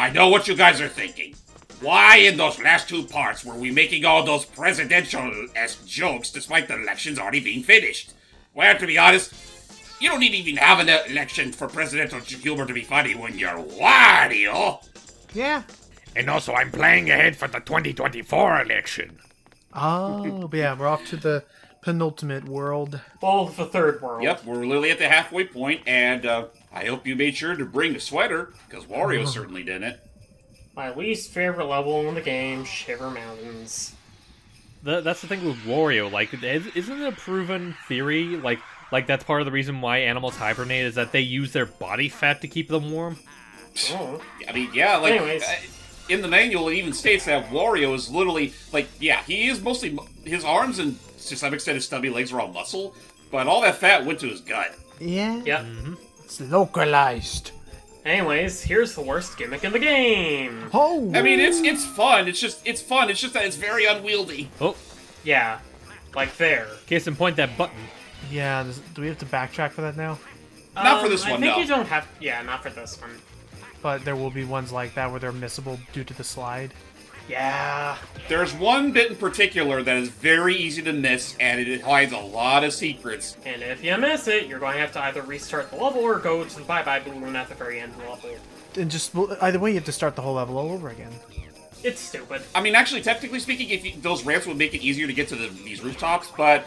I know what you guys are thinking. Why in those last two parts were we making all those presidential-esque jokes despite the elections already being finished? Well, to be honest, you don't need to even have an election for presidential humor to be funny when you're Wario. Yeah. And also, I'm planning ahead for the 2024 election. Oh, but yeah, we're off to the penultimate world. Well, the third world. Yep, we're literally at the halfway point, and I hope you made sure to bring a sweater, because Wario certainly didn't. My least favorite level in the game, Shiver Mountains. That's the thing with Wario. Like, isn't it a proven theory? Like that's part of the reason why animals hibernate is that they use their body fat to keep them warm. Oh. I mean, yeah, like, Anyways. In the manual it even states that Wario is literally, like, yeah, he is mostly, his arms and to some extent his stubby legs are all muscle, but all that fat went to his gut. Yeah. Yep. It's localized. Anyways, here's the worst gimmick in the game. Oh. I mean, it's fun, it's just that it's very unwieldy. Oh, Yeah. Like there. case in point, that button. Yeah. Do we have to backtrack for that now? Not for this one, I think no. you don't have... Yeah, not for this one. But there will be ones like that where they're missable due to the slide. Yeah. There's one bit in particular that is very easy to miss, and it hides a lot of secrets. And if you miss it, you're going to have to either restart the level or go to the bye-bye balloon at the very end of the level. And just either way, you have to start the whole level all over again. It's stupid. I mean, actually, technically speaking, those ramps would make it easier to get to these rooftops, but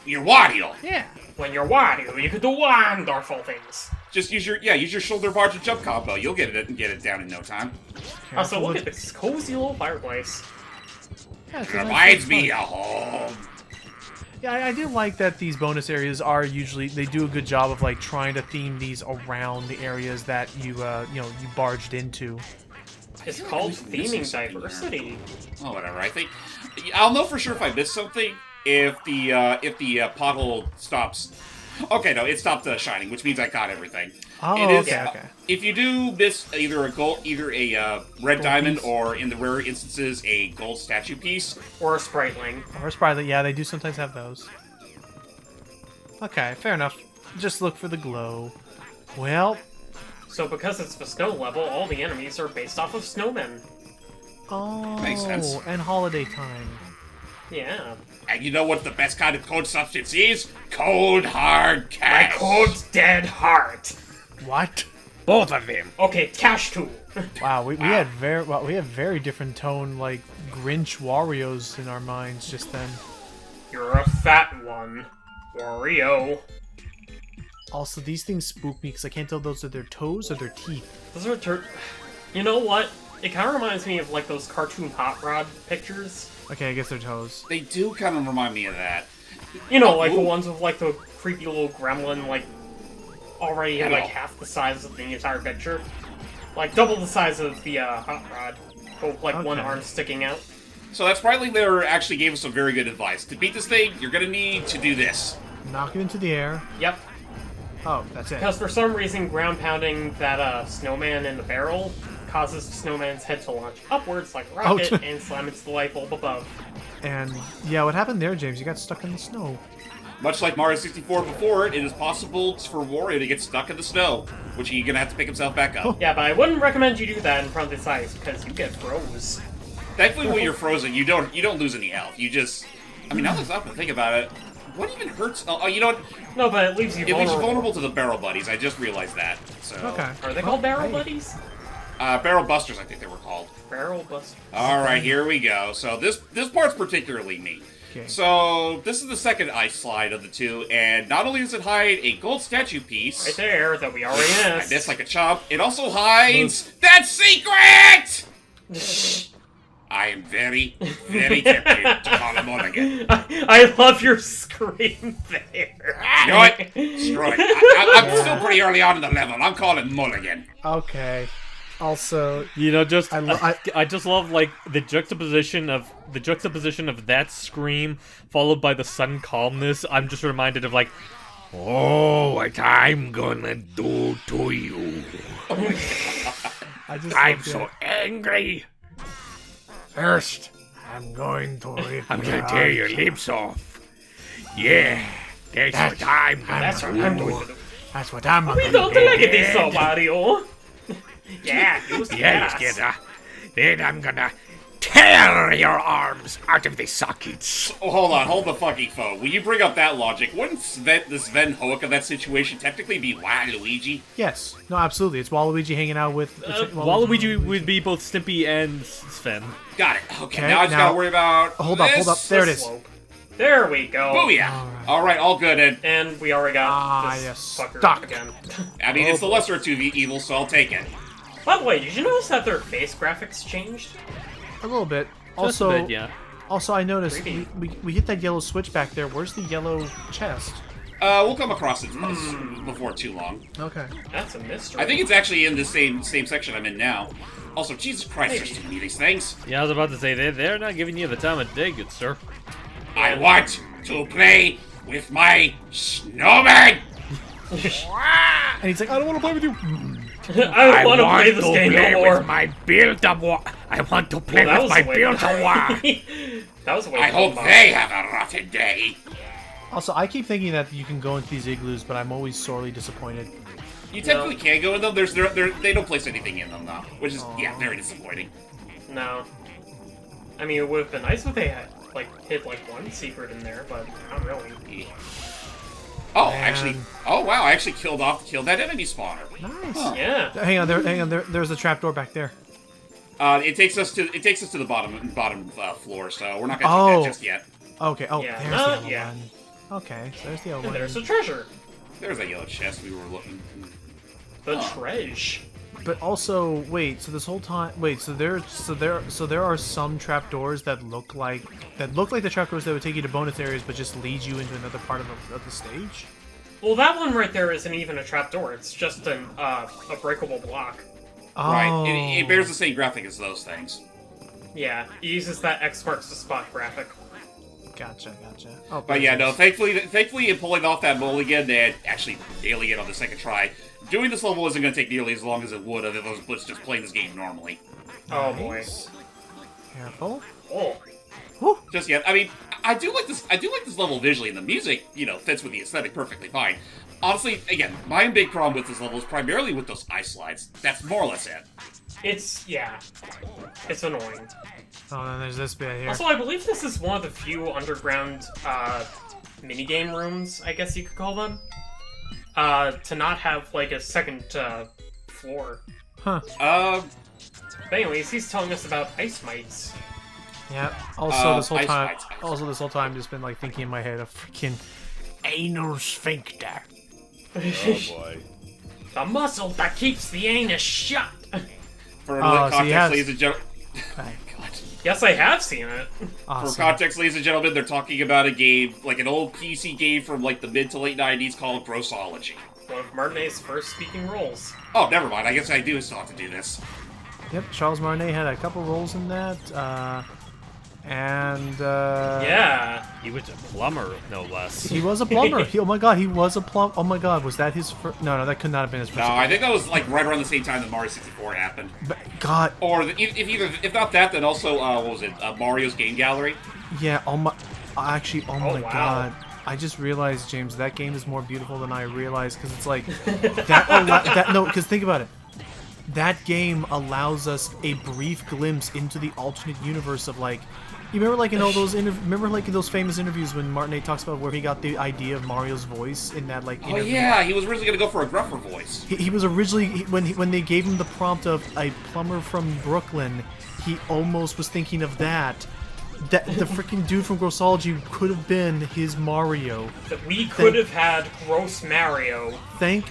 you're Wario. Yeah. When you're Wario, you can do wonderful things. Just use your shoulder bar to jump combo. You'll get it down in no time. Also, look at this cozy little fireplace. Yeah, It reminds me of home. Yeah, I do like that these bonus areas are usually, they do a good job of like trying to theme these around the areas that you you barged into. It's called theming diversity. Oh, whatever. I think I'll know for sure if I missed something if the pothole stops. Okay, no, it stopped shining, which means I caught everything. Oh, It is, okay. If you do miss either a red diamond piece. or in the rare instances a gold statue piece, Or a Spriteling. Or Sprite, yeah, they do sometimes have those. Okay, fair enough. Just look for the glow. Well, So because it's the snow level, all the enemies are based off of snowmen. oh, Makes sense. and holiday time. Yeah. and you know what the best kind of cold substance is? Cold hard My cash. cold dead heart. What? Both of them. Okay, cash too. Wow, we had very different tone, like Grinch Wario's in our minds just then. You're a fat one. Wario. Also, these things spook me because I can't tell those are their toes or their teeth. Those are You know what? It kind of reminds me of like those cartoon hot rod pictures. Okay, I guess they're toes. They do kind of remind me of that. You know, like the Ooh. ones with like the creepy little gremlin, like already I like know. half the size of the entire picture. Like double the size of the hot rod. With like one Okay. arm sticking out. So that Sprite Link there actually gave us some very good advice. To beat this thing, you're gonna need to do this. Knock it into the air. Yep. Oh, that's it. Because for some reason, ground pounding that snowman in the barrel causes the snowman's head to launch upwards like a rocket Ouch. and slam into the light bulb above. And yeah, what happened there, James? You got stuck in the snow. Much like Mario 64 before it is possible for Wario to get stuck in the snow, which he's gonna have to pick himself back up. Yeah, but I wouldn't recommend you do that in front of this ice because you get froze. Thankfully, when you're frozen, you don't lose any health. You just, I mean, now that I think about it, what even hurts? Oh, you know what? No, but it leaves you It vulnerable. leaves you vulnerable to the barrel buddies. I just realized that. So, Okay. Are they called barrel Hey. buddies? Barrel busters, I think they were called. Barrel busters. All right, here we go. So this part's particularly neat. Okay. So this is the second ice slide of the two, and not only does it hide a gold statue piece, Right there, that we already I missed. missed like a chump, it also hides that secret! I am very, very tempted to call him Mulligan. I love your scream there. You know what? Screw it. I'm still pretty early on in the level. I'm calling Mulligan. Okay. Also, You know, just I- I just love like the juxtaposition of that scream followed by the sudden calmness. I'm just reminded of like, Oh, what I'm gonna do to you. I just I'm love so that. angry. First, I'm going to rip I'm gonna tear your lips off. Yeah, that's what I'm gonna That's what do. I'm going to do. That's what I'm We gonna don't do. like this, so Wario. Yeah, use the Yes, gas. kidda. Then I'm gonna tear your arms out of the sockets. Oh, hold the fucking phone. When you bring up that logic, wouldn't the Sven Hoek of that situation technically be Waluigi? Yes. No, absolutely. It's Waluigi hanging out with... Waluigi would be both Stimpy and Sven. Got it. Okay, Okay, now I just now- gotta worry about. Hold up. There it is. Slope. There we go. Booyah! Alright, all good. And And we already got this yes. fucker Stuck. again. I mean, it's the lesser of two evils, so I'll take it. By the way, did you notice that their face graphics changed? A little bit. Just Also, a bit, yeah. also, I noticed Creepy. we hit that yellow switch back there. Where's the yellow chest? We'll come across it before too long. Okay. That's a mystery. I think it's actually in the same section I'm in now. Also, Jesus Christ, there's too many of these things. Yeah, I was about to say, they're not giving you the time of day, good sir. I want to play with my snowman! And he's like, I don't want to play with you. I don't want to play this game no more. with my build-up. I want to play Well, with my that was build-up. That was a way I to hope go they have a rotten day. Also, I keep thinking that you can go into these igloos, but I'm always sorely disappointed. You technically can't go in them. They don't place anything in them though, which is very disappointing. No. I mean, it would have been nice if they had hid one secret in there, but not really. Oh, Man. actually, oh wow, I actually killed that enemy spawner. Nice. Yeah. Hang on, there's a trapdoor back there. It takes us to the bottom floor, so we're not gonna take that just yet. Okay. Oh, Yeah, there's not the yellow yet. one. Okay, so there's the yellow And one. there's the treasure. There's that yellow chest we were looking. The treasure. But also, wait. So this whole time, so there are some trapdoors that look like the trapdoors that would take you to bonus areas, but just lead you into another part of the stage. Well, that one right there isn't even a trapdoor. It's just a breakable block. Oh. Right, it bears the same graphic as those things. Yeah, it uses that X marks the spot graphic. Gotcha. Oh, But yeah, no, thankfully in pulling off that mulligan and actually nailing it on the second try, doing this level isn't going to take nearly as long as it would have if I was just playing this game normally. Oh boy. Nice. Careful. Oh. Just yet, I mean, I do like this level visually, and the music, fits with the aesthetic perfectly fine. Honestly, again, my big problem with this level is primarily with those ice slides. That's more or less it. It's annoying. Oh, then there's this bit here. Also, I believe this is one of the few underground minigame rooms, I guess you could call them, to not have a second floor. Huh. Uh, But anyways, he's telling us about ice mites. Yeah. Also, this whole ice time, bites, ice also this whole time, just been thinking in my head of freaking anal sphincter. boy. The muscle that keeps the anus shut. for Oh, so context, he has- ladies and gentlemen. Right. God. Yes, I have seen it. For Awesome. context, ladies and gentlemen, they're talking about a game, an old PC game from the mid to late 90s called Grossology. One of Martinet's first speaking roles. Oh, never mind. I guess I do still have to do this. Yep. Charles Martinet had a couple roles in that, and Yeah. He was a plumber, no less. he was a plumber. Oh my god, he was a plumber. Oh my god, was that his first? No, that could not have been his first. No, I think that was right around the same time that Mario 64 happened. But God, Or if not that, then also what was it? Mario's Game Gallery. yeah. Oh my wow. god. I just realized, James, that game is more beautiful than I realized because it's because think about it. That game allows us a brief glimpse into the alternate universe of you remember in all those in those famous interviews when Martinet talks about where he got the idea of Mario's voice in that Oh yeah, he was originally gonna go for a gruffer voice. He was originally when they gave him the prompt of a plumber from Brooklyn, he almost was thinking of that. That the freaking dude from Grossology could have been his Mario. That we could have had Gross Mario. Thank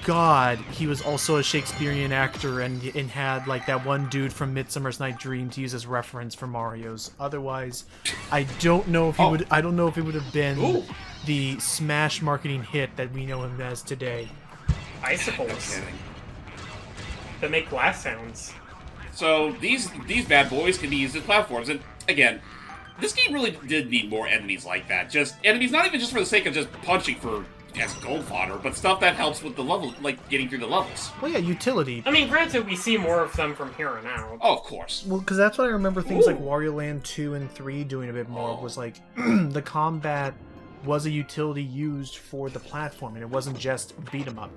God he was also a Shakespearean actor and had that one dude from Midsummer's Night Dream to use as reference for Mario's. Otherwise, I don't know if he would. I don't know if it would have been Ooh. the smash marketing hit that we know him as today. Icicles Kidding. that make glass sounds. So these bad boys can be used as platforms, and again, this game really did need more enemies like that. Just enemies, not even just for the sake of just punching as gold fodder, but stuff that helps with the level, getting through the levels. Well, yeah, utility. I mean, granted, we see more of them from here on out. Oh, of course. Well, because that's what I remember things like Ooh. Wario Land 2 and 3 doing a bit more of, was the combat was a utility used for the platform, and it wasn't just beat 'em up.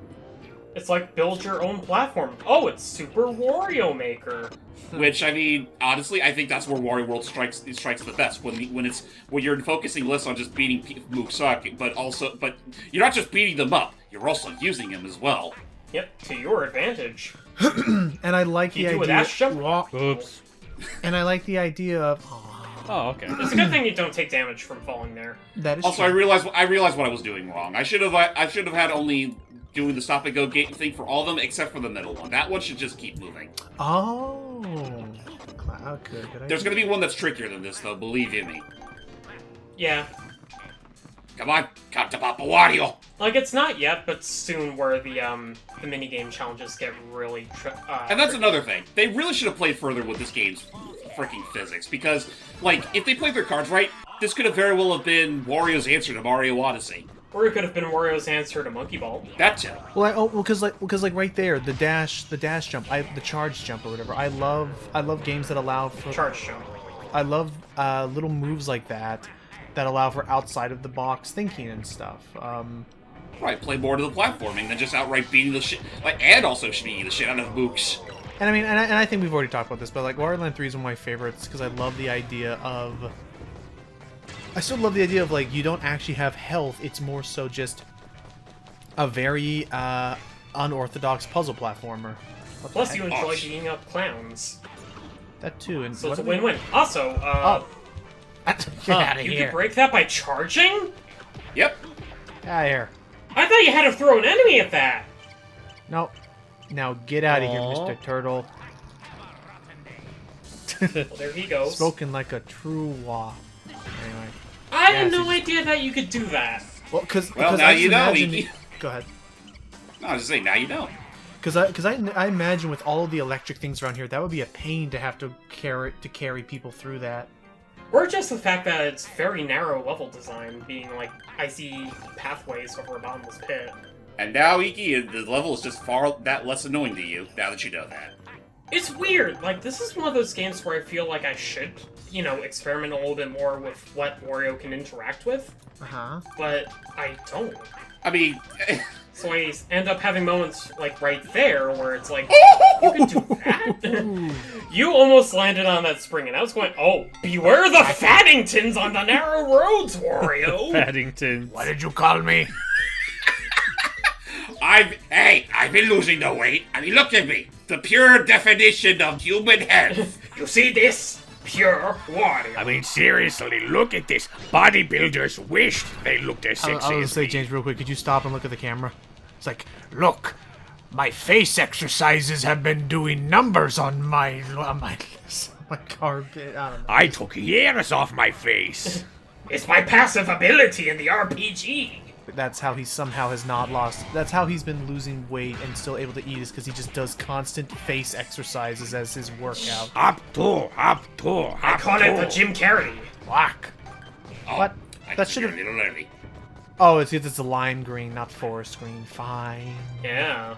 It's like build your own platform. Oh, it's Super Wario Maker. Which, I mean, honestly, I think that's where Wario World strikes the best when you're focusing less on just beating mooks up, but you're not just beating them up, you're also using them as well. Yep, to your advantage. And I like You the do a idea. dash jump? Oops. And I like the idea of. Oh, okay. It's a good thing you don't take damage from falling there. That is Also, true. I realized what I was doing wrong. I should have had only doing the stop and go gate thing for all of them except for the middle one. That one should just keep moving. Oh. Good. There's gonna be one that's trickier than this, though. Believe you me. Yeah. Come on, count to Papa Wario. Like, it's not yet, but soon where the minigame challenges get really And that's another thing. They really should have played further with this game's freaking physics, because, like, if they played their cards right, this could have very well have been Wario's answer to Mario Odyssey. Or it could have been Wario's answer to Monkey Ball. That too. Well, because right there, the dash jump, the charge jump or whatever. I love games that allow for Charge jump. I love little moves like that allow for outside of the box thinking and stuff. Right, play more to the platforming than just outright beating the shit. Like, and also beating the shit out of mooks. And I mean, and I think we've already talked about this, but like Wario Land 3 is one of my favorites because I love the idea of. I still love the idea of like you don't actually have health; it's more so just a very unorthodox puzzle platformer. What the Plus, heck? you enjoy Oh, beating up clowns. That too, and So what it's a do we- win-win. Also, Get out of you here! could break that by charging? Yep. Out of here! I thought you had to throw an enemy at that! No, now get out of here, Aw. Mr. Turtle. Well, there he goes. Spoken like a true wah. Anyway. I had Yeah, no so idea that you could do that. Well, because Well, now I you just know, imagine Iki. Go ahead. No, I was just saying, now you know. Because I imagine with all of the electric things around here, that would be a pain to have to carry people through that. Or just the fact that it's very narrow level design, being like icy pathways over a bottomless pit. And now, Iki, the level is just far that less annoying to you, now that you know that. It's weird. Like, this is one of those games where I feel like I should, experiment a little bit more with what Wario can interact with, but I don't. I mean... So I end up having moments, like, right there, where it's like, you could do that? You almost landed on that spring, and I was going, oh, beware the Faddingtons on the narrow roads, Wario! Paddington. What did you call me? I've been losing the weight. I mean, look at me. The pure definition of human health. You see this? Pure Wario. I mean, seriously, look at this. Bodybuilders wished they looked as I sexy was gonna as say, me. James, real quick, could you stop and look at the camera? It's like, Look, my face exercises have been doing numbers on my my carb. I don't know. I took years off my face. It's my passive ability in the RPG. That's how he somehow has not lost. That's how he's been losing weight and still able to eat, is because he just does constant face exercises as his workout. Up to. I call it the Jim Carrey. Whack. Oh, What? I That think you're should've- a little early. Oh, it's a lime green, not forest green. Fine. Yeah.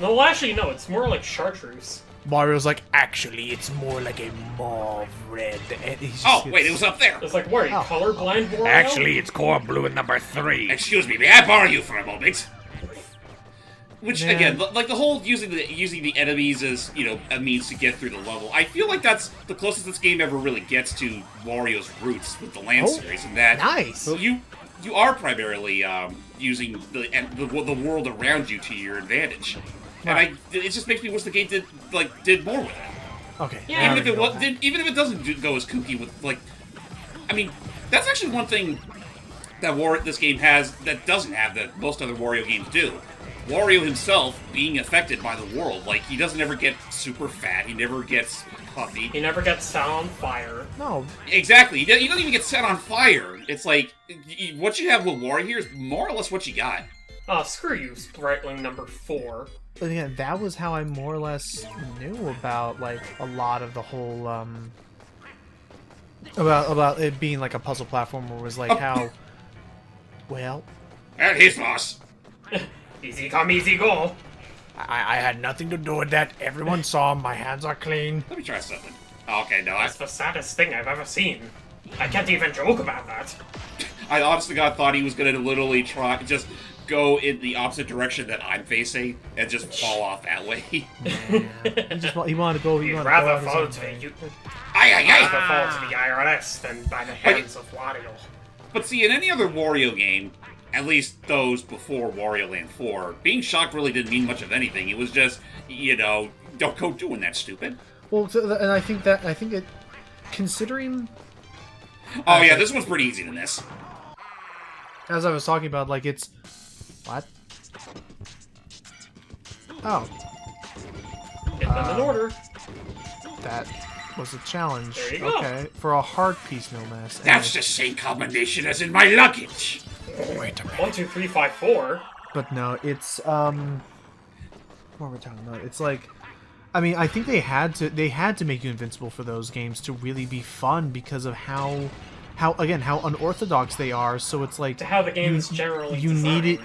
No, well, actually, no, it's more like chartreuse. Mario's like, Actually, it's more like a mauve red. and he's just, Oh, wait, it was up there. It's like, what, are you Oh. colorblind, Wario? Actually, it's core blue in number 3. Excuse me, may I borrow you for a moment? Which, Man. again, like the whole using the enemies as, a means to get through the level, I feel like that's the closest this game ever really gets to Wario's roots with the Land Oh, series, and that nice. you are primarily using the world around you to your advantage. Right. And it just makes me wish the game did more with it. Okay. Yeah, now Even if we it know was, that. even if it doesn't go as kooky with I mean, that's actually one thing that this game has that doesn't have that most other Wario games do. Wario himself being affected by the world, like he doesn't ever get super fat, he never gets puffy. He never gets set on fire. No, Exactly, he doesn't even get set on fire. It's like what you have with Wario here is more or less what you got. Oh, screw you, Sprightling number 4. but again, that was how I more or less knew about like a lot of the whole about it being like a puzzle platformer was like how. Well, And he's lost. Easy come, easy go. I had nothing to do with that. Everyone saw my hands are clean. Let me try something. Okay, no, That's the saddest thing I've ever seen. I can't even joke about that. I honestly God thought he was gonna literally try just go in the opposite direction that I'm facing and just fall off that way. He wanted to go. He You'd wanted rather to go fall out his to own the way. Aye. fall to the IRS than by the hands of Wario. But see, in any other Wario game, at least those before Wario Land 4, being shocked really didn't mean much of anything. It was just, don't go doing that, stupid. Well, and I think it, considering. Oh yeah, this one's pretty easy than this. As I was talking about, like, it's... What? Oh. Get them in order. That was a challenge. There you go. Okay, for a heart piece, no less. That's the same combination as in my luggage. Wait a minute. 1, 2, 3, 5, 4. But no, it's, what were we talking about? It's like... I mean, I think they had to make you invincible for those games to really be fun because of how unorthodox they are. So it's like To how the game is generally designed.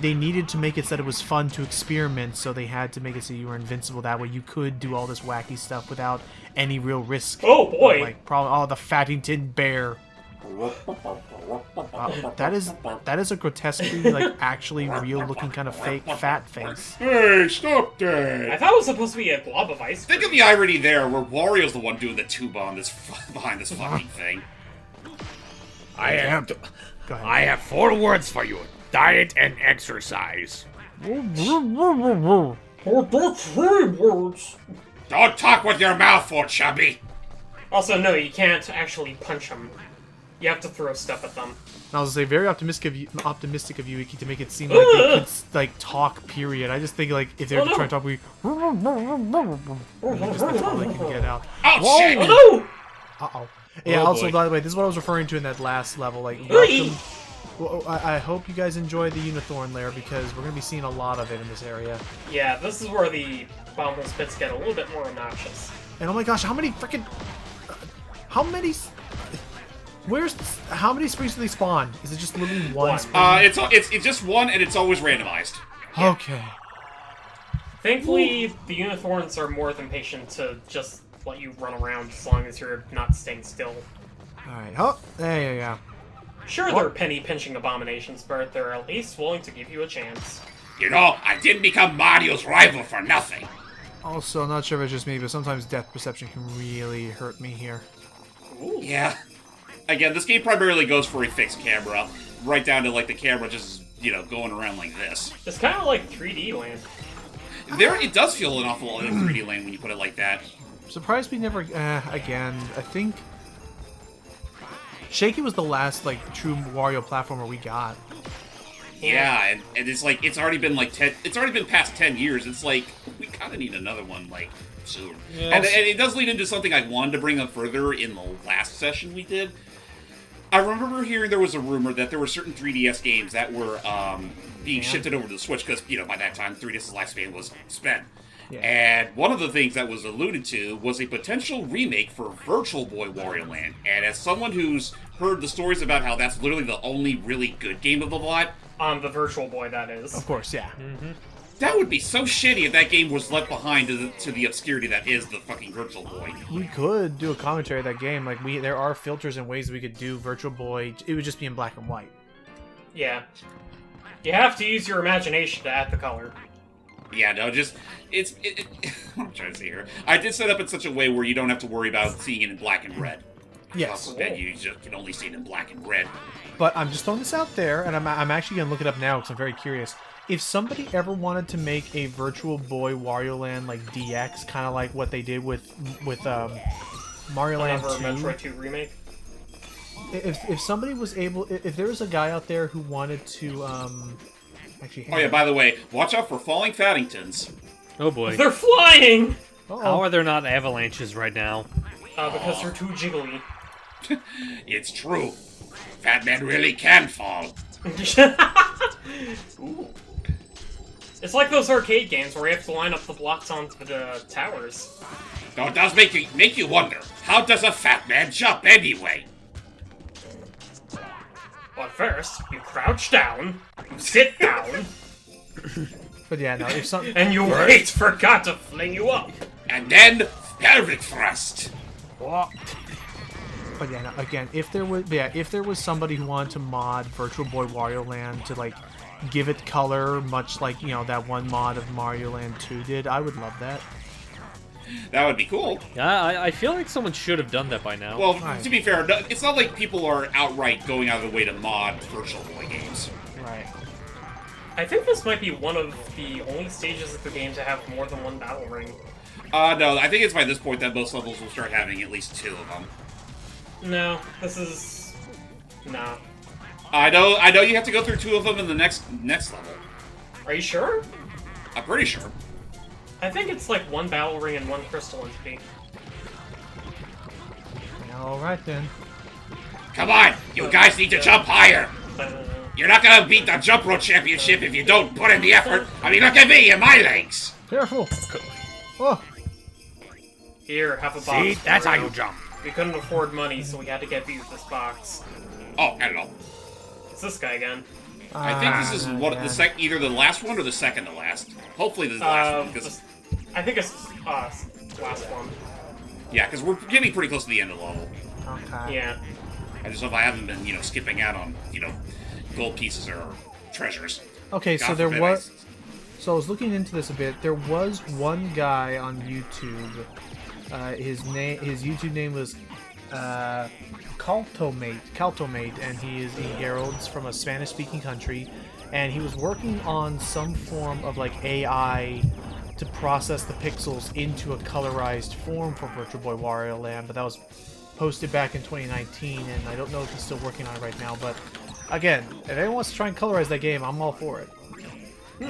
they needed to make it so that it was fun to experiment. So they had to make it so you were invincible. That way you could do all this wacky stuff without any real risk. Oh boy! Like the Fattington bear. That is a grotesquely, like, actually real looking kind of fake fat face. Hey, stop that! I thought it was supposed to be a glob of ice. Think of the irony there, where Wario's the one doing the tuba on this behind this fucking thing. I have Go ahead. I have 4 words for you: diet and exercise. Oh, that's 3 words. Don't talk with your mouth full, chubby. Also, no, you can't actually punch them. You have to throw stuff at them. I was gonna say, very optimistic of you, Iki, to make it seem like they could, like, talk. Period. I just think, like, if they were to try to talk, we just that's all they can get out. Oh shit! Oh Uh-oh. Yeah. Oh, also, boy. by the way, this is what I was referring to in that last level. Like, no! welcome. Well, I hope you guys enjoy the Unithorn lair because we're gonna be seeing a lot of it in this area. Yeah, this is where the bombable spits get a little bit more obnoxious. And oh my gosh, how many freaking, how many? How many springs do they spawn? Is it just literally one? One. Spring? It's just one, and it's always randomized. Okay. Thankfully, the Unithorns are more than patient to just let you run around as long as you're not staying still. All right. Oh, there you go. Sure, they're penny-pinching abominations, but they're at least willing to give you a chance. You know, I didn't become Mario's rival for nothing. Also, not sure if it's just me, but sometimes depth perception can really hurt me here. Ooh. Yeah. Again, this game primarily goes for a fixed camera, right down to, like, the camera just, going around like this. It's kind of like 3D land. It does feel an awful lot like 3D land when you put it like that. Surprised we never. Again, I think Shaky was the last, like, true Wario platformer we got. Yeah, and it's like, it's already been past 10 years. It's like, we kind of need another one, like, soon. Yeah. And it does lead into something I wanted to bring up further in the last session we did. I remember hearing there was a rumor that there were certain 3DS games that were being shifted over to the Switch because, by that time, 3DS's lifespan was spent. Yeah. And one of the things that was alluded to was a potential remake for Virtual Boy Wario Land. And as someone who's heard the stories about how that's literally the only really good game of the lot, On the Virtual Boy, that is. Of course, yeah. that would be so shitty if that game was left behind to the obscurity that is the fucking Virtual Boy. We could do a commentary of that game. Like, there are filters and ways we could do Virtual Boy. It would just be in black and white. Yeah. You have to use your imagination to add the color. Yeah, no, what I'm trying to say here. I did set up in such a way where you don't have to worry about seeing it in black and red. Yes. Then you just can only see it in black and red. But I'm just throwing this out there, and I'm actually going to look it up now because I'm very curious. If somebody ever wanted to make a Virtual Boy Wario Land, like, DX, kind of like what they did with Mario Land Another 2... Metroid 2 remake. If somebody was able... If there was a guy out there who wanted to, actually... Oh yeah, by the way, watch out for falling Fattingtons. Oh boy. They're flying! How are there not avalanches right now? Because they're too jiggly. It's true. Fat men really can fall. Ooh. It's like those arcade games where you have to line up the blocks onto the towers. Though it does make you wonder, how does a fat man jump anyway? But first, you crouch down, you sit down, But yeah, no, if some... and you wait for God to fling you up. And then, pelvic thrust. But yeah, no, again, if there was somebody who wanted to mod Virtual Boy Wario Land to, like, give it color, much like, you know, that one mod of Mario Land 2 did. I would love that. That would be cool. Yeah, I feel like someone should have done that by now. Well, Right. to be fair, it's not like people are outright going out of the way to mod Virtual Boy games. Right. I think this might be one of the only stages of the game to have more than one battle ring. No, I think it's by this point that most levels will start having at least 2 of them. No, this is... Nah. I know you have to go through 2 of them in the next level. Are you sure? I'm pretty sure. I think it's like 1 battle ring and 1 crystal entity. Alright then. Come on, you guys need to jump higher. Uh, You're not gonna beat the jump rope championship if you don't put in the effort. I mean, look at me and my legs. Careful! Oh! Here, have a box. See, that's how Wario. you jump. We couldn't afford money, so we had to get you this box. Oh, hello. It's this guy again. I think this is one of the either the last one or the second to last. Hopefully this is the last one, because I think it's last one. yeah, because we're getting pretty close to the end of the level. Okay. Yeah. I just hope I haven't been, skipping out on, gold pieces or treasures. Okay, God so there forbid was... So I was looking into this a bit. There was one guy on YouTube. His YouTube name was Caltomate, and he heralds from a Spanish-speaking country, and he was working on some form of like AI to process the pixels into a colorized form for Virtual Boy Wario Land, but that was posted back in 2019, and I don't know if he's still working on it right now. But again, if anyone wants to try and colorize that game, I'm all for it.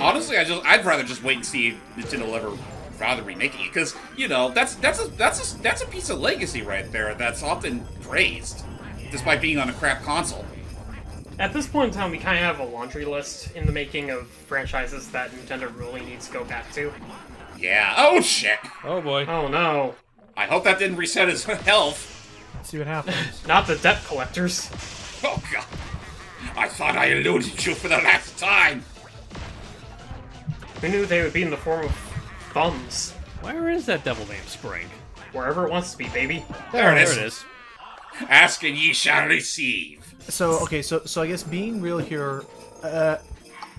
Honestly, I'd rather just wait and see if Nintendo will ever rather remaking it, because that's a piece of legacy right there that's often praised, despite being on a crap console. At this point in time, we kind of have a laundry list in the making of franchises that Nintendo really needs to go back to. Yeah. Oh shit. Oh boy. Oh no. I hope that didn't reset his health. Let's see what happens. Not the debt collectors. Oh god. I thought I eluded you for the last time. Who knew they would be in the form of thumbs? Where is that devil named Spring? Wherever it wants to be, baby. There it There is. it is. Ask and ye shall receive. So okay, so I guess being real here,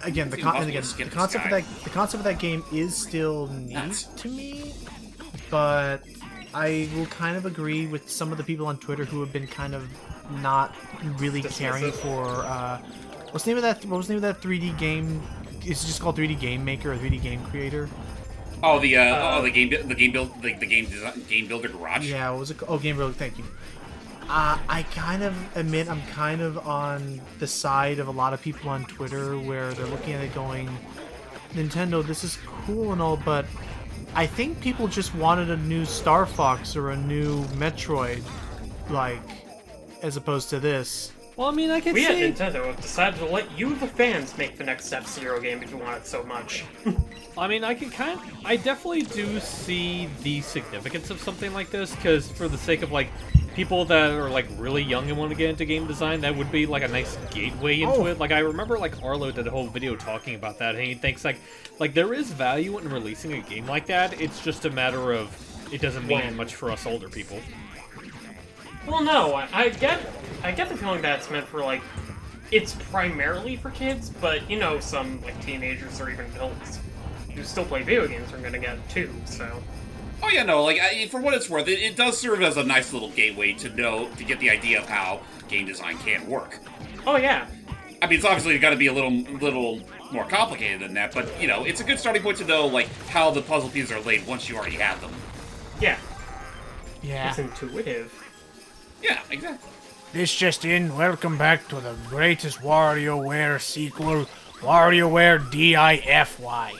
again, the concept of that game is still neat Nuts. to me, but I will kind of agree with some of the people on Twitter who have been kind of not really caring Dismissive. for what's the name of that? What was the name of that 3D game? It's just called 3D Game Maker or 3D Game Creator. Oh, the game builder garage. Yeah, what was it called? Oh, Game Builder. Thank you. I kind of admit I'm kind of on the side of a lot of people on Twitter where they're looking at it going, Nintendo, this is cool and all, but I think people just wanted a new Star Fox or a new Metroid, like, as opposed to this. Well, I mean, I could We at say... Nintendo have decided to let you, the fans, make the next F-Zero game if you want it so much. I mean, I definitely do see the significance of something like this, because for the sake of, like, people that are, like, really young and want to get into game design, that would be, like, a nice gateway into it. Like, I remember, like, Arlo did a whole video talking about that, and he thinks, like, there is value in releasing a game like that, it's just a matter of it doesn't mean When? much for us older people. Well, no, I get the feeling that it's meant for, like, it's primarily for kids, but, some, like, teenagers or even adults who still play video games are gonna get it too, so... Oh yeah, no, like, for what it's worth, it does serve as a nice little gateway to get the idea of how game design can work. Oh, yeah. I mean, it's obviously got to be a little more complicated than that, but, it's a good starting point to know, like, how the puzzle pieces are laid once you already have them. Yeah. Yeah. It's intuitive. Yeah, exactly. This just in, welcome back to the greatest WarioWare sequel, WarioWare DIFY.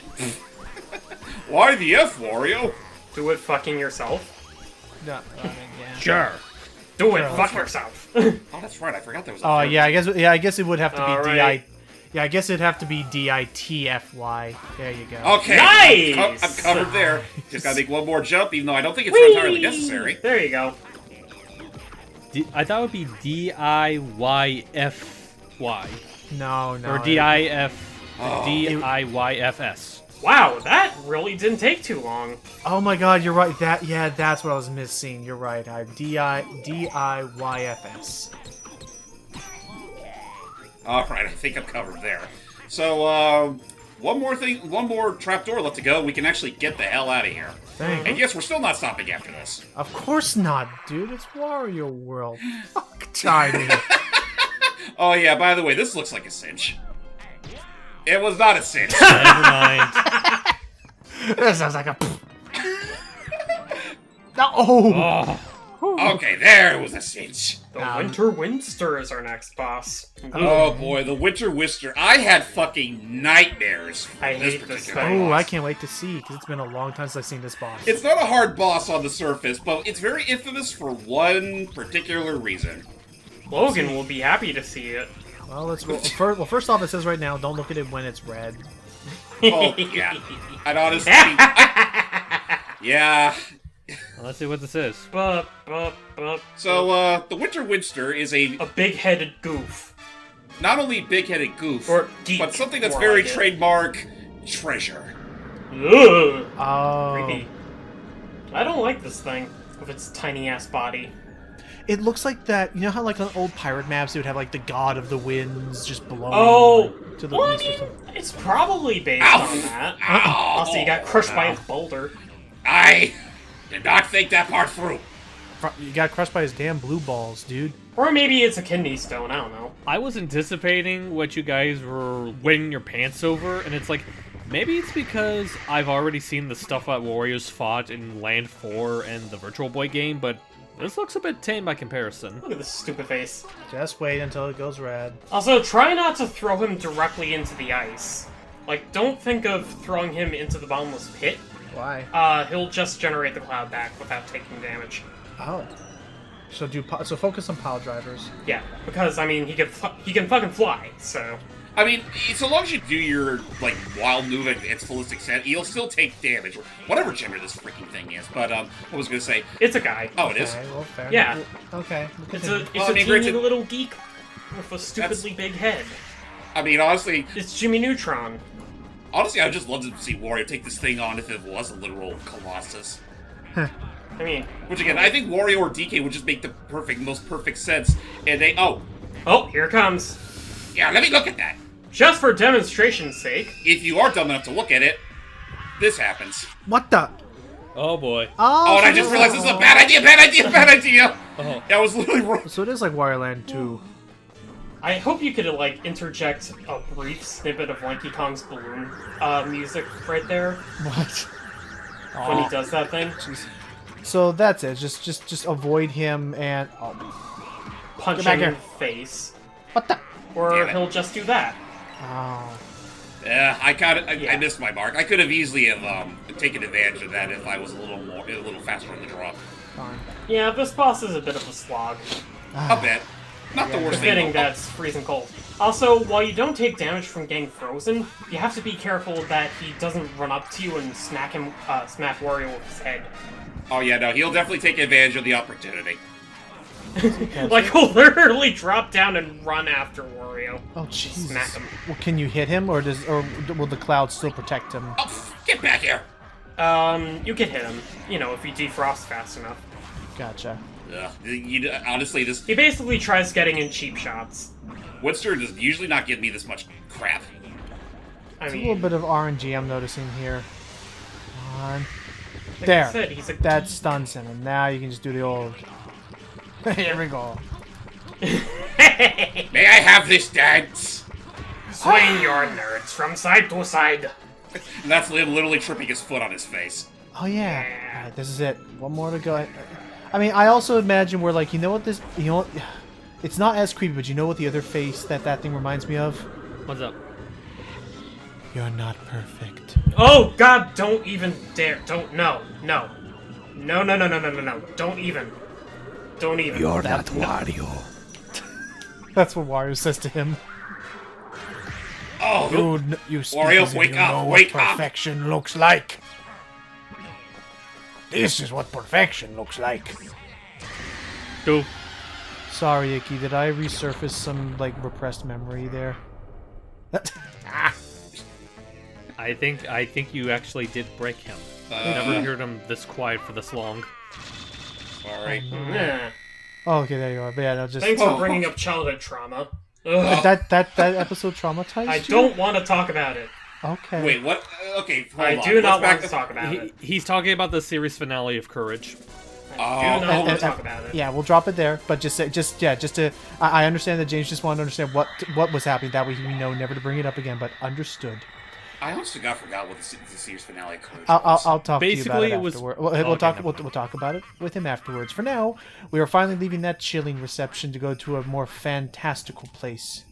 Why the F, Wario? Do it fucking yourself. No, I mean, yeah. Sure. Do it, Sure. fuck yourself. Oh, that's right, I forgot there was a Oh third. yeah, I guess it would have to be Alright. Yeah, I guess it'd have to be DITFY. There you go. Okay, Nice! I'm covered there. Just gotta make one more jump, even though I don't think it's entirely necessary. There you go. I thought it would be DIYFY. No. Or DIYFS. Wow, that really didn't take too long. Oh my God, you're right. That's what I was missing. You're right. DIYFS. Alright, I think I'm covered there. So, one more trapdoor left to go. We can actually get the hell out of here. Thank And yes, we're still not stopping after this. Of course not, dude. It's Wario World. Fuck Tiny. Oh yeah, by the way, this looks like a cinch. It was not a cinch. Never mind. That sounds like a. No. Oh. Okay, there was a cinch. The Winter Winster is our next boss. Oh boy, the Winter Wister. I had fucking nightmares from I this hate this particular thing. Oh, I boss. can't wait to see because it's been a long time since I've seen this boss. It's not a hard boss on the surface, but it's very infamous for one particular reason. Logan will be happy to see it. Well, let's go. First off, it says right now, don't look at it when it's red. Oh, yeah. And honestly, yeah. Well, let's see what this is. So, the Winter Winster is a big-headed goof. not only big-headed goof, Or geek, but something that's more very like it. trademark treasure. Ugh. Oh. Creepy. I don't like this thing with its tiny-ass body. It looks like that. You know how, like, on old pirate maps, they would have, like, the god of the winds just blowing Oh! to the Well, I east or mean, something. it's probably based Ow! on that. Ow! Also, you got crushed by his boulder. I did not think that part through. You got crushed by his damn blue balls, dude. Or maybe it's a kidney stone, I don't know. I was anticipating what you guys were wetting your pants over, and it's like, maybe it's because I've already seen the stuff that Warriors fought in Land 4 and the Virtual Boy game, but this looks a bit tame by comparison. Look at this stupid face. Just wait until it goes red. Also, try not to throw him directly into the ice. Like, don't think of throwing him into the bottomless pit. Why? He'll just generate the cloud back without taking damage. Oh. So focus on pile drivers. Yeah, because, I mean, he can fucking fly, so... I mean, so long as you do your, like, wild move at its fullest extent, you'll still take damage. Whatever gender this freaking thing is. But, I was gonna say... It's a guy. Oh, it is? Okay, well, fair. Yeah. Okay. It's a I mean, teeny granted- little geek with a stupidly big head. I mean, honestly, It's Jimmy Neutron. I would just love to see Wario take this thing on if it was a literal Colossus. I mean... Which, again, I think Wario or DK would just make the most perfect sense. And they... Oh, Oh, here it comes. yeah, let me look at that. Just for demonstration's sake. If you are dumb enough to look at it, this happens. What the? Oh boy. Oh, and I just realized this is a bad idea! Oh. That was literally wrong. So it is like Wario Land 2. I hope you could, like, interject a brief snippet of Lanky Kong's balloon music right there What? when he does that thing. So that's it. Just avoid him and. Oh. Punch Get back him in here. the face. What the? Or Damn it. he'll just do that. Oh. Yeah, I Yeah. missed my mark. I could have easily have taken advantage of that if I was a little faster on the draw. Fine. Yeah, this boss is a bit of a slog. A bit. Not the worst Fitting thing. that it's freezing cold. Also, while you don't take damage from getting frozen, you have to be careful that he doesn't run up to you and smack Wario with his head. Oh yeah, no, he'll definitely take advantage of the opportunity. Like, he'll literally drop down and run after Wario. Oh Jesus. Smack him. Well, can you hit him, or will the cloud still protect him? Oh, get back here! You can hit him, you know, if you defrost fast enough. Gotcha. Honestly, this He basically tries getting in cheap shots. Winster does usually not give me this much crap. I A little mean, bit of RNG I'm noticing here. Come on. like There. I said, he's a That stuns him, and now you can just do the old. Here we go. May I have this dance? swing your nerds from side to side. And that's literally tripping his foot on his face. Oh yeah. Alright, this is it. One more to go. I mean, I also imagine we're like, you know what this, you know what, it's not as creepy, but you know what the other face that thing reminds me of? What's up? You're not perfect. Oh God! Don't even dare! Don't no. Don't even. You're not Wario. That's what Wario says to him. Oh, You speak Wario, as if wake you up, know wake what up. perfection looks like. This is what perfection looks like. Go. Sorry, Icky, did I resurface some, like, repressed memory there? I think you actually did break him. I've never heard him this quiet for this long. sorry. Yeah. Oh, okay, there you are. But yeah, no, just... Thanks for bringing up childhood trauma. Ugh, That episode traumatized I you? don't want to talk about it. Okay. Wait, what? Okay, hold I on. do Let's not back want to talk about it. He's talking about the series finale of Courage. I do not want to talk about it. Yeah, we'll drop it there. But just to. I understand that James just wanted to understand what was happening. That way we know never to bring it up again. But understood. I honest to God forgot what the series finale occurred. I'll talk Basically, to you it about was- it afterward. We'll okay, talk. never We'll talk about it with him afterwards. For now, we are finally leaving that chilling reception to go to a more fantastical place.